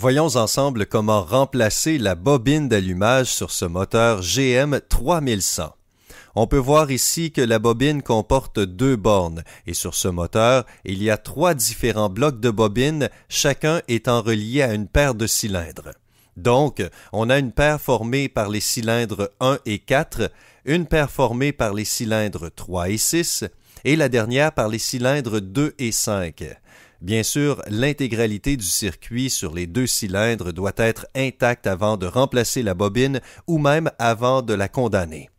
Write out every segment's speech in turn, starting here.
Voyons ensemble comment remplacer la bobine d'allumage sur ce moteur GM 3100. On peut voir ici que la bobine comporte deux bornes et sur ce moteur, il y a trois différents blocs de bobines, chacun étant relié à une paire de cylindres. Donc, on a une paire formée par les cylindres 1 et 4, une paire formée par les cylindres 3 et 6 et la dernière par les cylindres 2 et 5. Bien sûr, l'intégralité du circuit sur les deux cylindres doit être intacte avant de remplacer la bobine ou même avant de la condamner.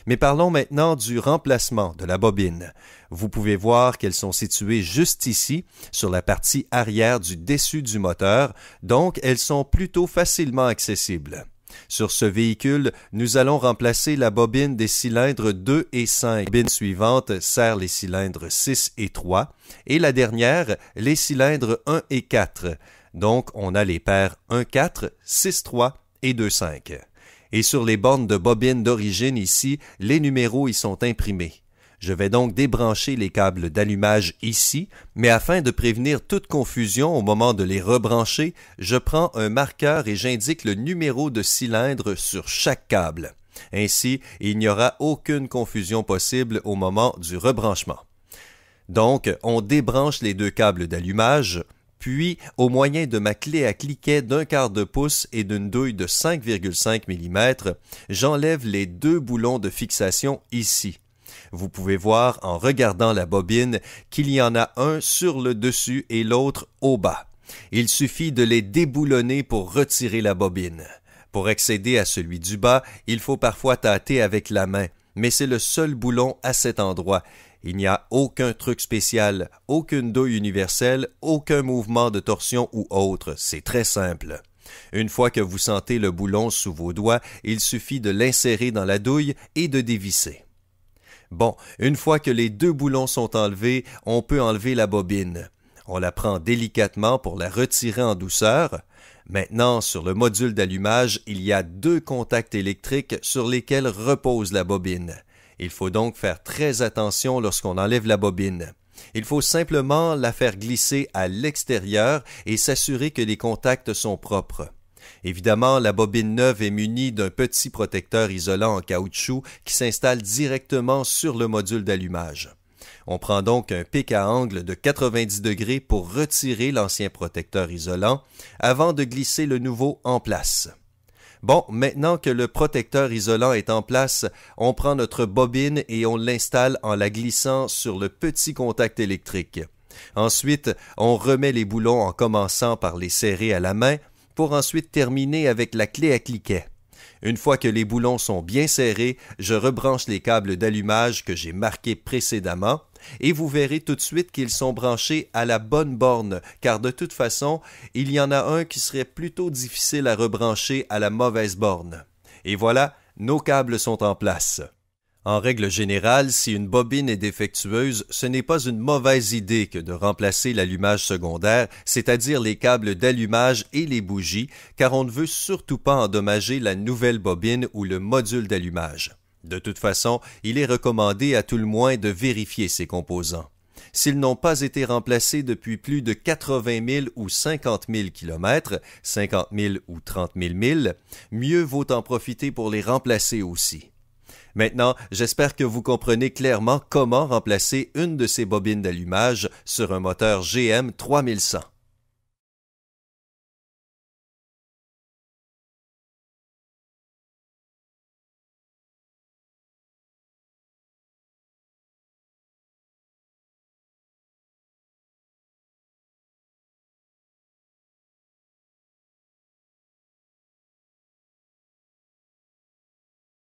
Mais parlons maintenant du remplacement de la bobine. Vous pouvez voir qu'elles sont situées juste ici, sur la partie arrière du dessus du moteur, donc elles sont plutôt facilement accessibles. Sur ce véhicule, nous allons remplacer la bobine des cylindres 2 et 5. La bobine suivante sert les cylindres 6 et 3 et la dernière, les cylindres 1 et 4. Donc, on a les paires 1-4, 6-3 et 2-5. Et sur les bornes de bobine d'origine ici, les numéros y sont imprimés. Je vais donc débrancher les câbles d'allumage ici, mais afin de prévenir toute confusion au moment de les rebrancher, je prends un marqueur et j'indique le numéro de cylindre sur chaque câble. Ainsi, il n'y aura aucune confusion possible au moment du rebranchement. Donc, on débranche les deux câbles d'allumage, puis, au moyen de ma clé à cliquet d'1/4 de pouce et d'une douille de 5,5 mm, j'enlève les deux boulons de fixation ici. Vous pouvez voir en regardant la bobine qu'il y en a un sur le dessus et l'autre au bas. Il suffit de les déboulonner pour retirer la bobine. Pour accéder à celui du bas, il faut parfois tâter avec la main, mais c'est le seul boulon à cet endroit. Il n'y a aucun truc spécial, aucune douille universelle, aucun mouvement de torsion ou autre. C'est très simple. Une fois que vous sentez le boulon sous vos doigts, il suffit de l'insérer dans la douille et de dévisser. Bon, une fois que les deux boulons sont enlevés, on peut enlever la bobine. On la prend délicatement pour la retirer en douceur. Maintenant, sur le module d'allumage, il y a deux contacts électriques sur lesquels repose la bobine. Il faut donc faire très attention lorsqu'on enlève la bobine. Il faut simplement la faire glisser à l'extérieur et s'assurer que les contacts sont propres. Évidemment, la bobine neuve est munie d'un petit protecteur isolant en caoutchouc qui s'installe directement sur le module d'allumage. On prend donc un pic à angle de 90 degrés pour retirer l'ancien protecteur isolant avant de glisser le nouveau en place. Bon, maintenant que le protecteur isolant est en place, on prend notre bobine et on l'installe en la glissant sur le petit contact électrique. Ensuite, on remet les boulons en commençant par les serrer à la main pour ensuite terminer avec la clé à cliquet. Une fois que les boulons sont bien serrés, je rebranche les câbles d'allumage que j'ai marqués précédemment et vous verrez tout de suite qu'ils sont branchés à la bonne borne, car de toute façon, il y en a un qui serait plutôt difficile à rebrancher à la mauvaise borne. Et voilà, nos câbles sont en place. En règle générale, si une bobine est défectueuse, ce n'est pas une mauvaise idée que de remplacer l'allumage secondaire, c'est-à-dire les câbles d'allumage et les bougies, car on ne veut surtout pas endommager la nouvelle bobine ou le module d'allumage. De toute façon, il est recommandé à tout le moins de vérifier ces composants. S'ils n'ont pas été remplacés depuis plus de 80 000 ou 50 000 km, 50 000 ou 30 000 milles, mieux vaut en profiter pour les remplacer aussi. Maintenant, j'espère que vous comprenez clairement comment remplacer une de ces bobines d'allumage sur un moteur GM 3100.